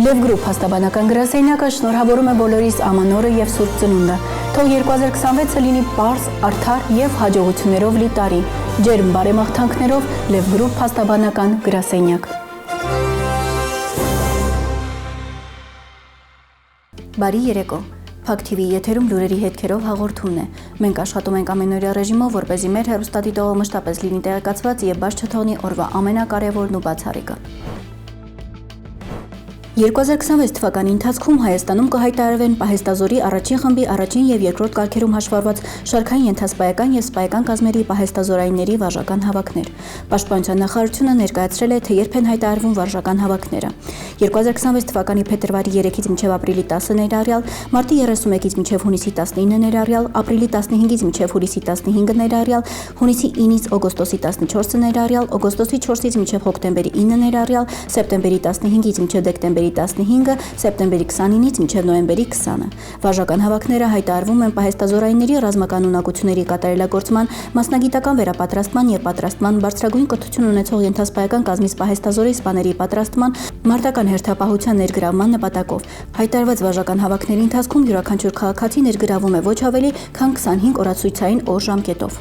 Լև գրուպ հաստաբանական գրասենյակը շնորհավորում է բոլորիս ամանորը և Սուրբ Ծնունդը։ Թող 2026-ը լինի պարզ, արդար և հաջողություններով լի տարի։ Ջերմ բարեմաղթանքներով Լև գրուպ հաստաբանական գրասենյակ։ Բարի երեկո։ Փակ TV եթերում լուրերի հետքերով հաղորդումն է։ Մենք աշխատում ենք ամենօրյա ռեժիմով, որպեսզի մեր հեռուստադիտողը մշտապես լինի տեղեկացված և բաց չթողնի օրվա ամենակարևորն ու բացառիկը։ 2026 թվականի ընթացքում Հայաստանում կհայտարարվեն պահեստազորի առաջին խմբի առաջին և երկրորդ կարգերում հաշվառված շարքային ենթասպայական և սպայական կազմերի պահեստազորայինների վարժական հավաքներ։ Պաշտպանության նախարարությունը ներկայացրել է, թե երբ են հայտարարվում վարժական հավաքները։ 2026 թվականի փետրվարի 3-ից մինչև ապրիլի 10 ներառյալ, մարտի 31-ից մինչև հունիսի 19 ներառյալ, ապրիլի 15-ից մինչև հուլիսի 15 ներառյալ, հունիսի 9-ից օգոստոսի 14 ներառյալ, օգոստոսի 4-ից մինչև հոկտեմբերի 9 ներառյալ, սեպտեմբերի 15-ից մինչև դեկտեմբերի 15-ը, սեպտեմբերի 29-ից մինչև նոյեմբերի 20-ը։ Վարժական հավաքները հայտարարվում են պահեստազորայինների ռազմական ունակությունների կատարելագործման, մասնագիտական վերապատրաստման և պատրաստման, բարձրագույն կրթություն ունեցող ենթասպայական կազմից պահեստազորի սպաների պատրաստման, մարտական հերթապահության ներգրավման նպատակով։ Հայտարարված վարժական հավաքների ընթացքում յուրաքանչյուր քաղաքացի ներգրավում է ոչ ավելի, քան 25 օրացույցային օր ժամկետով։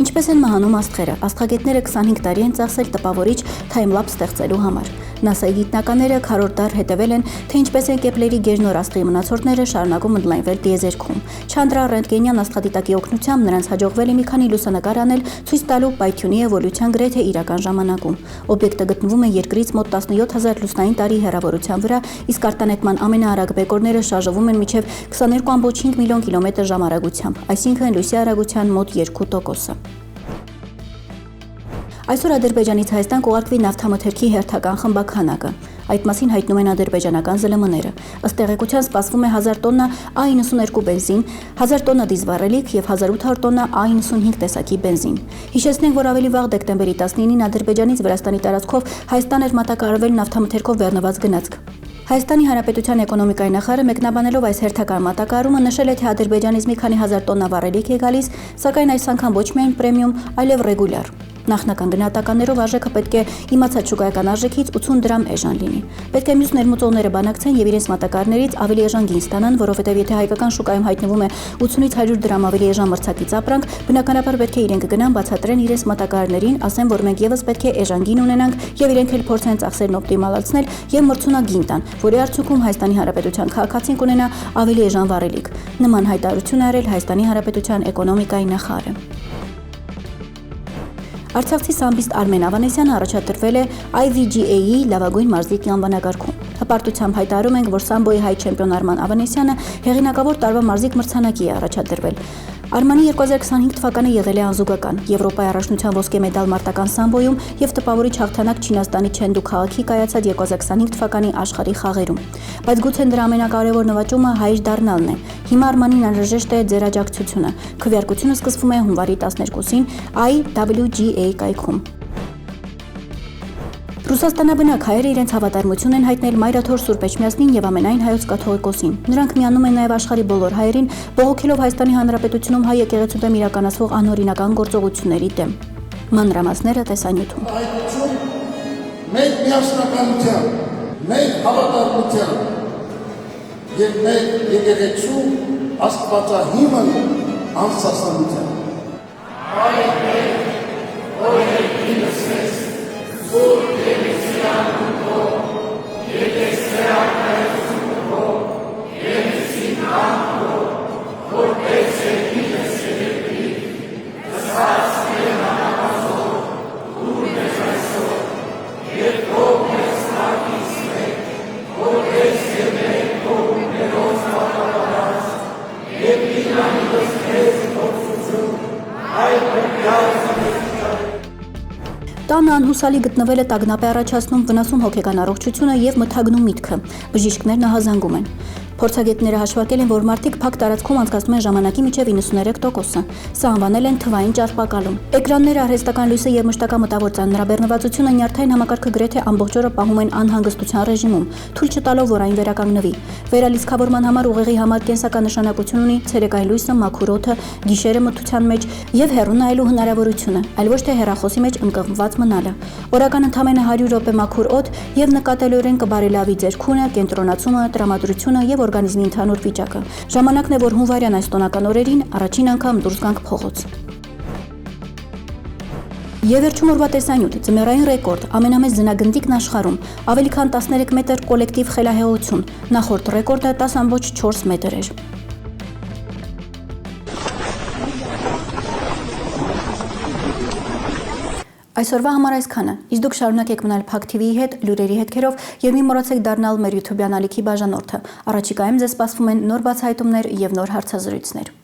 Ինչպես են մահանում աստղերը։ Աստղագետները 25 տարի են ծախսել տպավորիչ թայմլապս ստեղծելու համար։ ՆԱՍԱ-ի գիտնականները քառորդ դար հետևել են, թե ինչպես են Կեպլերի գերնոր աստղի մնացորդները շարունակում ընդլայնվել տիեզերքում։ Չանդրա ռենտգենյան աստղադիտակի օգնությամբ նրանց հաջողվել է մի քանի լուսանկար անել, ցույց տալու պայթյունի էվոլյուցիան գրեթե իրական ժամանակում։ Օբյեկտը գտնվում է երկրից մոտ 17,000 լուսնային տարի հեռավորության վրա, իսկ արտանետման ամենաարագ բեկորները շարժվում են մինչև 22,5 միլիոն կմ/ժ արագությամբ, այսինքն լույսի արագության մոտ 2%։ Այսօր Ադրբեջանից Հայաստան կուղարկվի նավթամթերքի հերթական խմբաքանակը։ Այդ մասին հայտնում են ադրբեջանական ԶԼՄ-ները։ Ըստ տեղեկության սպասվում է 1000 տոննա A92 բենզին, 1000 տոննա դիզվառելիք և 1800 տոննա A95 տեսակի բենզին։ Հիշեցնենք, որ ավելի վաղ դեկտեմբերի 19-ին Ադրբեջանից Վրաստանի տարածքով Հայաստան էր մատակարարվել նավթամթերքով բեռնված գնացք։ Հայաստանի Հանրապետության էկոնոմիկայի նախարարը մեկնաբանելով այս հերթական մատակարարումը նշել է, թե Ադրբեջանից մի քանի հազար տոննա վառելիք է գալիս, սակայն այս անգամ ոչ միայն պրեմիում, այլև ռեգուլյար։ Նախնական գնահատականներով արժեքը պետք է իմացած շուկայական արժեքից 80 դրամ էժան լինի։ Պետք է մյուս ներմուծողները բանակցեն եւ իրենց մատակարարներից ավելի էժան գին ստանան, որովհետեւ եթե հայկական շուկայում հայտնվում է 80-ից 100 դրամ ավելի էժան մրցակից ապրանք, բնականաբար պետք է իրենք գնան բացատրեն իրենց մատակարարներին, ասեն, որ մենք եւս պետք է էժան գին ունենանք եւ իրենք էլ փորձեն ծախսերն օպտիմալացնել եւ մրցունակ գին տան, որի արդյունքում Հայաստանի Հանրապետության քաղաքացին կունենա ավելի էժան վառելիք։ Նման հայտարարություն է արել Հայաստանի Հանրապետության էկոնոմիկայի նախարարը։ Արցախցի սամբիստ Արմեն Ավանեսյանը առաջադրվել է IVGA-ի լավագույն մարզիկի անվանակարգում։ Հպարտությամբ հայտարարում ենք, որ սամբոյի հայ չեմպիոն Արման Ավանեսյանը հեղինակավոր տարվա մարզիկ մրցանակի է առաջադրվել։ Արմանի 2025 թվականը եղել է անզուգական։ Եվրոպայի առաջնության ոսկե մեդալ մարտական սամբոյում եւ տպավորիչ հաղթանակ Չինաստանի Չենդու քաղաքի կայացած 2025 թվականի աշխարհի խաղերում։ Բայց գուցե նրա ամենակարևոր նվաճումը հայր դառնալն է։ Հիմա Արմանին անհրաժեշտ է ձեր աջակցությունը։ Քվեարկությունը սկսվում է հունվարի 12-ին IWGA կայքում։ Ռուսաստանաբնակ հայերը իրենց հավատարմություն են հայտնել Մայրաթոր Սուրբ Էջմիածնին եւ ամենայն հայոց կաթողիկոսին։ Նրանք միանում են նաեւ աշխարհի բոլոր հայերին, բողոքելով Հայաստանի Հանրապետությունում հայ եկեղեցու դեմ իրականացվող անօրինական գործողությունների դեմ։ Մանրամասները տեսանյութում։ Մեր միասնականության, մեր հավատարմության եւ մեր եկեղեցու աստվածահիմն անսասանության։ Տանը անհուսալի գտնվելը տագնապ է առաջացնում, վնասում հոգեկան առողջությունը եւ մթագնում միտքը։ Բժիշկներն ահազանգում են։ Փորձագետները հաշվարկել են, որ մարդիկ փակ տարածքում անցկացնում են ժամանակի մինչև 93%-ը։ Սա անվանել են թվային ճարպակալում։ Էկրանները, արհեստական լույսը եւ մշտական մտավոր ծանրաբեռնվածությունը նյարդային համակարգը գրեթե ամբողջ օրը պահում են անհանգստության ռեժիմում, թույլ չտալով, որ այն վերականգնվի։ Վերալիցքավորման համար ուղեղի համար կենսական նշանակություն ունի ցերեկային լույսը, մաքուր օդը, գիշերը մթության մեջ եւ հեռու նայելու հնարավորությունը, այլ ոչ թե հեռախոսի մեջ ընկղմված մնալը։ Օրական ընդամենը 100 րոպե մաքուր օդ եւ նկատելիորեն կբարելավի ձեր քունը, կենտրոնացումը, տրամադրությունը եւ օրգանիզմի ընդհանուր վիճակը։ Ժամանակն է, որ հունվարյան այս տոնական օրերին առաջին անգամ դուրս գանք փողոց։ Եվ վերջում օրվա տեսանյութ, ձմեռային ռեկորդ, ամենամեծ ձնագնդիկն աշխարհում, ավելի քան 13 մետր կոլեկտիվ խելահեղություն, նախորդ ռեկորդը 10.4 մետր էր։ Այսօրվա համար այսքանը, իսկ դուք շարունակեք մնալ Փակ TV-ի հետ, լուրերի հետքերով եւ մի մոռացեք դառնալ մեր YouTube-յան ալիքի բաժանորդը։ Առաջիկայում ձեզ սպասվում են նոր բացահայտումներ եւ նոր հարցազրույցներ։